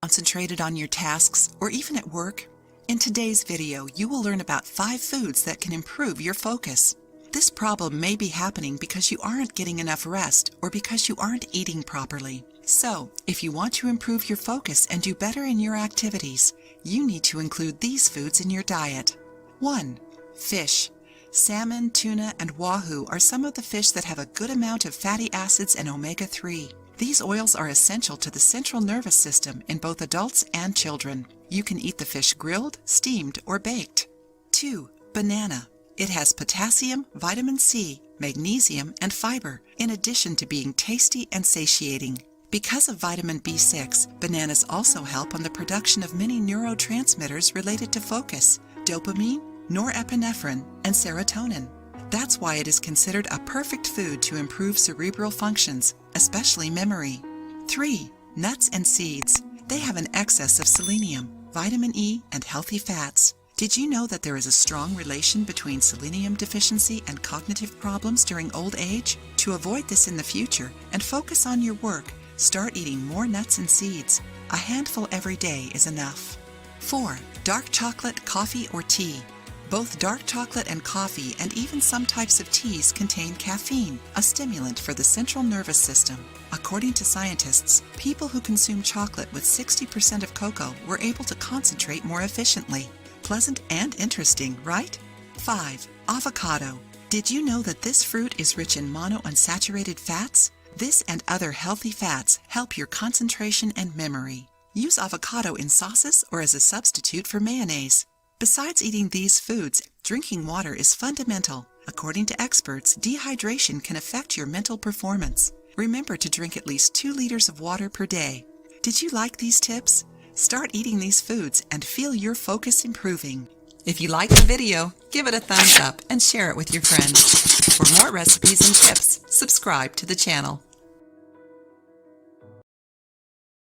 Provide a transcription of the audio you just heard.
concentrated on your tasks or even at work? In today's video, you will learn about 5 foods that can improve your focus. This problem may be happening because you aren't getting enough rest or because you aren't eating properly. So, if you want to improve your focus and do better in your activities, you need to include these foods in your diet. 1. Fish. Salmon, tuna, and wahoo are some of the fish that have a good amount of fatty acids and omega-3. These oils are essential to the central nervous system in both adults and children. You can eat the fish grilled, steamed, or baked. 2. Banana. It has potassium, vitamin C, magnesium, and fiber, in addition to being tasty and satiating. Because of vitamin B6, bananas also help on the production of many neurotransmitters related to focus: dopamine, norepinephrine, and serotonin. That's why it is considered a perfect food to improve cerebral functions, especially memory. 3. Nuts and seeds. They have an excess of selenium, vitamin E, and healthy fats. Did you know that there is a strong relation between selenium deficiency and cognitive problems during old age? To avoid this in the future and focus on your work, start eating more nuts and seeds. A handful every day is enough. 4. Dark chocolate, coffee, or tea. Both dark chocolate and coffee and even some types of teas contain caffeine, a stimulant for the central nervous system. According to scientists, people who consume chocolate with 60% of cocoa were able to concentrate more efficiently. Pleasant and interesting, right? 5. Avocado. Did you know that this fruit is rich in monounsaturated fats? This and other healthy fats help your concentration and memory. Use avocado in sauces or as a substitute for mayonnaise. Besides eating these foods, drinking water is fundamental. According to experts, dehydration can affect your mental performance. Remember to drink at least 2 liters of water per day. Did you like these tips? Start eating these foods and feel your focus improving. If you liked the video, give it a thumbs up and share it with your friends. For more recipes and tips, subscribe to the channel.